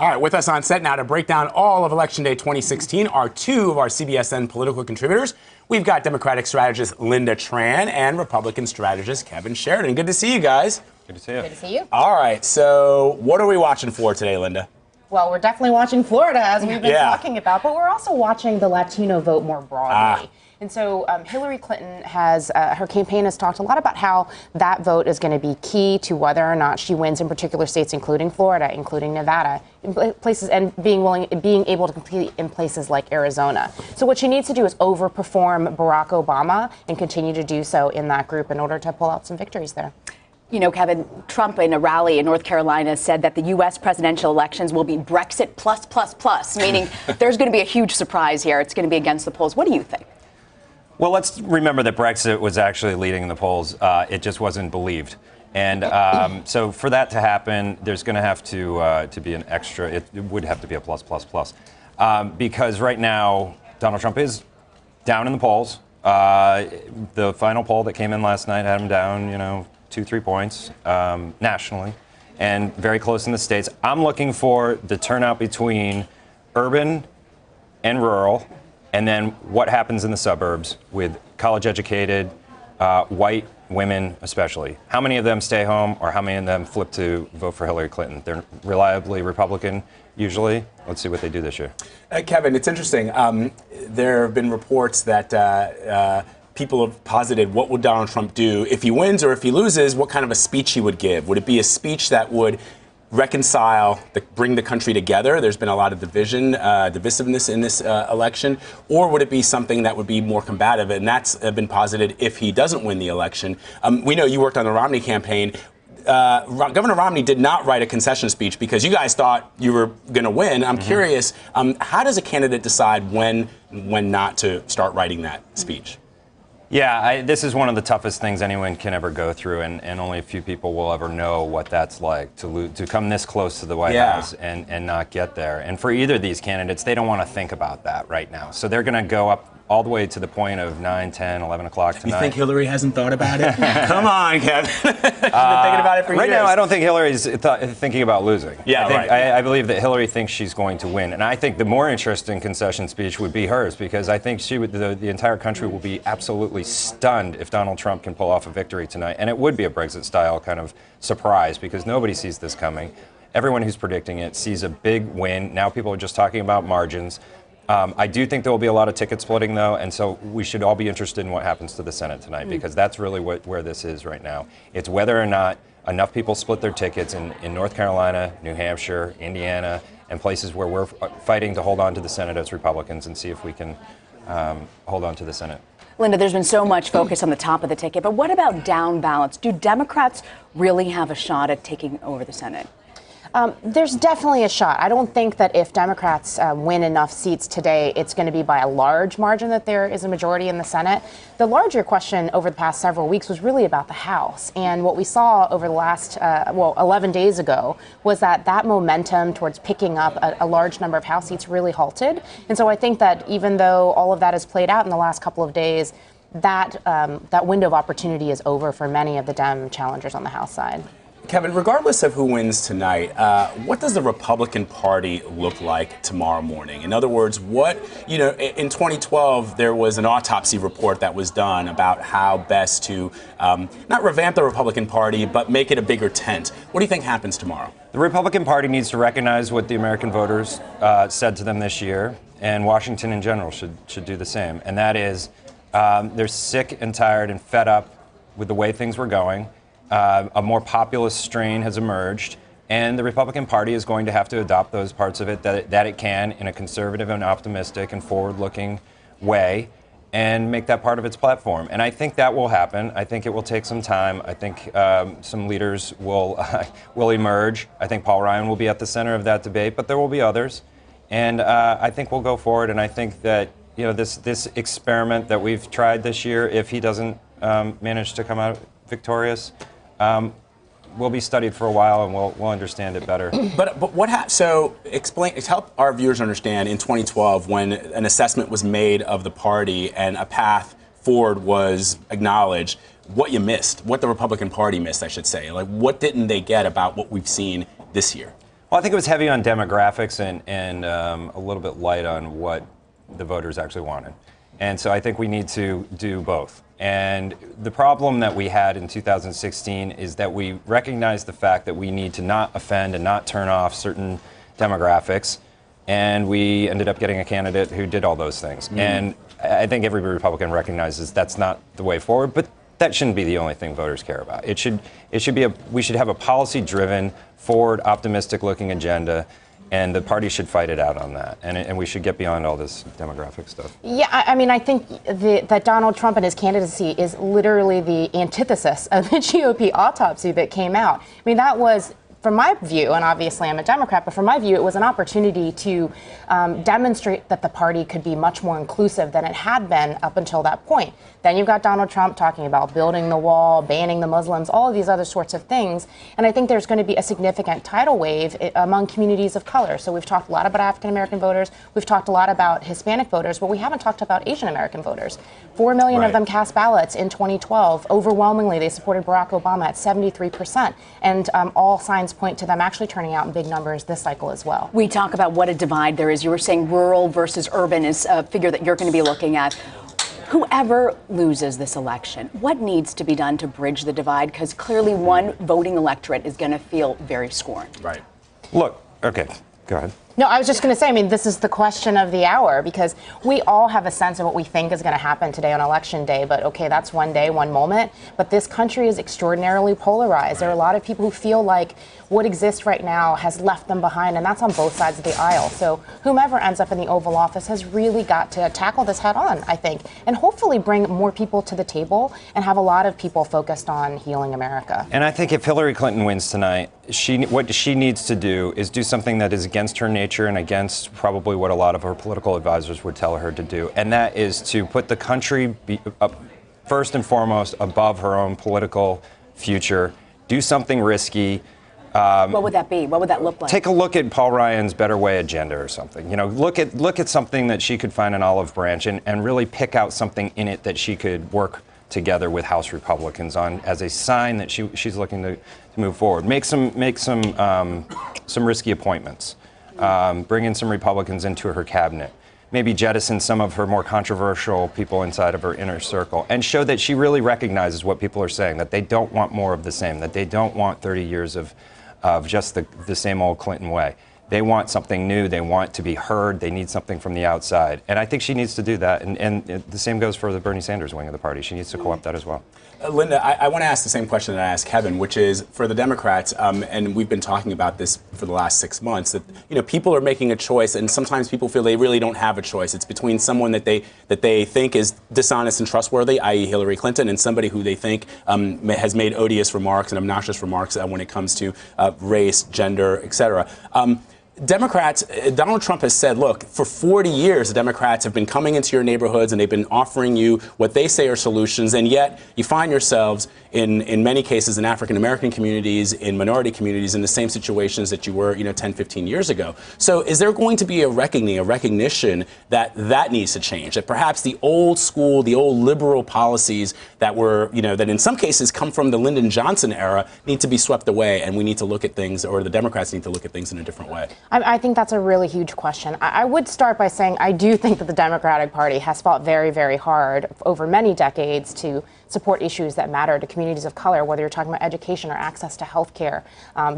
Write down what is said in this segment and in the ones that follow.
All right, with us on set now to break down all of Election Day 2016 are two of our CBSN political contributors. We've got Democratic strategist Lynda Tran and Republican strategist Kevin Sheridan. Good to see you guys. Good to see you. Good to see you. All right, so what are we watching for today, Lynda? Well, we're definitely watching Florida, as we've been talking about, but we're also watching the Latino vote more broadly. And so Hillary Clinton has, her campaign has talked a lot about how that vote is going to be key to whether or not she wins in particular states, including Florida, including Nevada, places, and being able to compete in places like Arizona. So what she needs to do is overperform Barack Obama and continue to do so in that group in order to pull out some victories there. You know, Kevin, Trump in a rally in North Carolina said that the U.S. presidential elections will be Brexit plus, meaning there's going to be a huge surprise here. It's going to be against the polls. What do you think? Well, let's remember that Brexit was actually leading in the polls. It just wasn't believed. And so for that to happen, there's going to have to be an extra, it would have to be a plus. Because right now, Donald Trump is down in the polls. The final poll that came in last night had him down, 2-3 points nationally, and very close in the states. I'm looking for the turnout between urban and rural, and then what happens in the suburbs with college-educated white women especially. How many of them stay home, or how many of them flip to vote for Hillary Clinton? They're reliably Republican usually. Let's see what they do this year. Kevin, it's interesting. There have been reports that people have posited what would Donald Trump do if he wins, or if he loses, what kind of a speech he would give. Would it be a speech that would reconcile, bring the country together? There's been a lot of divisiveness in this election. Or would it be something that would be more combative? And that's been posited if he doesn't win the election. We know you worked on the Romney campaign. Governor Romney did not write a concession speech because you guys thought you were going to win. I'm curious, how does a candidate decide when not to start writing that speech? Yeah, this is one of the toughest things anyone can ever go through, and only a few people will ever know what that's like, to come this close to the White House and not get there. And for either of these candidates, they don't want to think about that right now. So they're going to go up all the way to the point of 9, 10, 11 o'clock tonight. You think Hillary hasn't thought about it? Come on, Kevin. She's been thinking about it for years. Right now, I don't think Hillary's thinking about losing. Yeah, I believe that Hillary thinks she's going to win. And I think the more interesting concession speech would be hers, because I think the entire country will be absolutely stunned if Donald Trump can pull off a victory tonight. And it would be a Brexit-style kind of surprise, because nobody sees this coming. Everyone who's predicting it sees a big win. Now people are just talking about margins. I do think there will be a lot of ticket splitting, though, and so we should all be interested in what happens to the Senate tonight, because that's really where this is right now. It's whether or not enough people split their tickets in North Carolina, New Hampshire, Indiana, and places where we're fighting to hold on to the Senate as Republicans and see if we can hold on to the Senate. Lynda, there's been so much focus on the top of the ticket, but what about down ballots? Do Democrats really have a shot at taking over the Senate? There's definitely a shot. I don't think that if Democrats win enough seats today, it's going to be by a large margin that there is a majority in the Senate. The larger question over the past several weeks was really about the House. And what we saw over the last, 11 days ago was that momentum towards picking up a large number of House seats really halted. And so I think that even though all of that has played out in the last couple of days, that window of opportunity is over for many of the Dem challengers on the House side. Kevin, regardless of who wins tonight, what does the Republican Party look like tomorrow morning? In other words, in 2012, there was an autopsy report that was done about how best to not revamp the Republican Party, but make it a bigger tent. What do you think happens tomorrow? The Republican Party needs to recognize what the American voters said to them this year, and Washington in general should do the same. And that is, they're sick and tired and fed up with the way things were going. A more populist strain has emerged, and the Republican Party is going to have to adopt those parts of it that it can in a conservative and optimistic and forward-looking way, and make that part of its platform. And I think that will happen. I think it will take some time. I think some leaders will emerge. I think Paul Ryan will be at the center of that debate, but there will be others. And I think we'll go forward. And I think that this experiment that we've tried this year, if he doesn't manage to come out victorious, will be studied for a while, and we'll understand it better. But so help our viewers understand, in 2012, when an assessment was made of the party and a path forward was acknowledged, what you missed, what the Republican Party missed, I should say. Like, what didn't they get about what we've seen this year? Well, I think it was heavy on demographics and a little bit light on what the voters actually wanted. And so I think we need to do both. And the problem that we had in 2016 is that we recognized the fact that we need to not offend and not turn off certain demographics. And we ended up getting a candidate who did all those things. And I think every Republican recognizes that's not the way forward, but that shouldn't be the only thing voters care about. We should have a policy-driven, forward, optimistic-looking agenda, and the party should fight it out on that. And we should get beyond all this demographic stuff. Yeah, I mean, I think that Donald Trump and his candidacy is literally the antithesis of the GOP autopsy that came out. I mean, that was, from my view, and obviously I'm a Democrat, but from my view, it was an opportunity to demonstrate that the party could be much more inclusive than it had been up until that point. Then you've got Donald Trump talking about building the wall, banning the Muslims, all of these other sorts of things. And I think there's going to be a significant tidal wave among communities of color. So we've talked a lot about African American voters. We've talked a lot about Hispanic voters, but we haven't talked about Asian American voters. 4 million of them cast ballots in 2012. Overwhelmingly, they supported Barack Obama at 73%. And all signs point to them actually turning out in big numbers this cycle as well. We talk about what a divide there is. You were saying rural versus urban is a figure that you're going to be looking at. Whoever loses this election, what needs to be done to bridge the divide? Because clearly one voting electorate is going to feel very scorned. Right. Look, okay, go ahead. No, I was just going to say, I mean, this is the question of the hour, because we all have a sense of what we think is going to happen today on Election Day. But okay, that's one day, one moment. But this country is extraordinarily polarized. There are a lot of people who feel like what exists right now has left them behind, and that's on both sides of the aisle. So whomever ends up in the Oval Office has really got to tackle this head on, I think, and hopefully bring more people to the table and have a lot of people focused on healing America. And I think if Hillary Clinton wins tonight, what she needs to do is do something that is against her nature and against probably what a lot of her political advisors would tell her to do. And that is to put the country first and foremost above her own political future, do something risky. What would that be? What would that look like? Take a look at Paul Ryan's Better Way agenda or something. You know, look at something that she could find an olive branch and really pick out something in it that she could work together with House Republicans on as a sign that she's looking to move forward. Make some risky appointments. Bring in some Republicans into her cabinet. Maybe jettison some of her more controversial people inside of her inner circle and show that she really recognizes what people are saying, that they don't want more of the same, that they don't want 30 years of just the same old Clinton way. They want something new. They want to be heard. They need something from the outside. And I think she needs to do that. And the same goes for the Bernie Sanders wing of the party. She needs to co-opt that as well. Lynda, I want to ask the same question that I asked Kevin, which is for the Democrats, and we've been talking about this for the last 6 months, that people are making a choice, and sometimes people feel they really don't have a choice. It's between someone that they think is dishonest and trustworthy, i.e. Hillary Clinton, and somebody who they think has made odious remarks and obnoxious remarks when it comes to race, gender, etc. Democrats, Donald Trump has said, look, for 40 years, the Democrats have been coming into your neighborhoods and they've been offering you what they say are solutions, and yet you find yourselves in many cases in African-American communities, in minority communities, in the same situations that you were, 10, 15 years ago. So is there going to be a recognition that needs to change, that perhaps the old school, the old liberal policies that were, that in some cases come from the Lyndon Johnson era need to be swept away, and we need to look at things, or the Democrats need to look at things in a different way? I think that's a really huge question. I would start by saying I do think that the Democratic Party has fought very, very hard over many decades to support issues that matter to communities of color, whether you're talking about education or access to health care,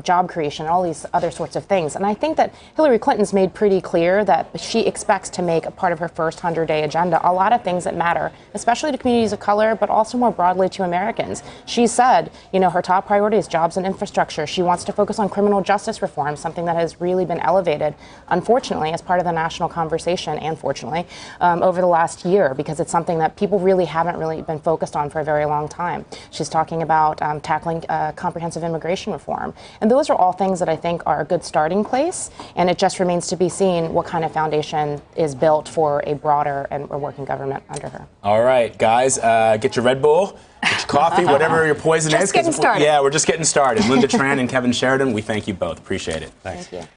job creation, all these other sorts of things. And I think that Hillary Clinton's made pretty clear that she expects to make a part of her first 100-day agenda a lot of things that matter, especially to communities of color, but also more broadly to Americans. She said, her top priority is jobs and infrastructure. She wants to focus on criminal justice reform, something that has really been elevated, unfortunately, as part of the national conversation, and fortunately, over the last year, because it's something that people really haven't really been focused on for a very long time. She's talking about tackling comprehensive immigration reform. And those are all things that I think are a good starting place. And it just remains to be seen what kind of foundation is built for a broader and a working government under her. All right, guys, get your Red Bull, get your coffee, whatever your poison is. Just getting started. Yeah, we're just getting started. Lynda Tran and Kevin Sheridan, we thank you both. Appreciate it. Thanks. Thank you.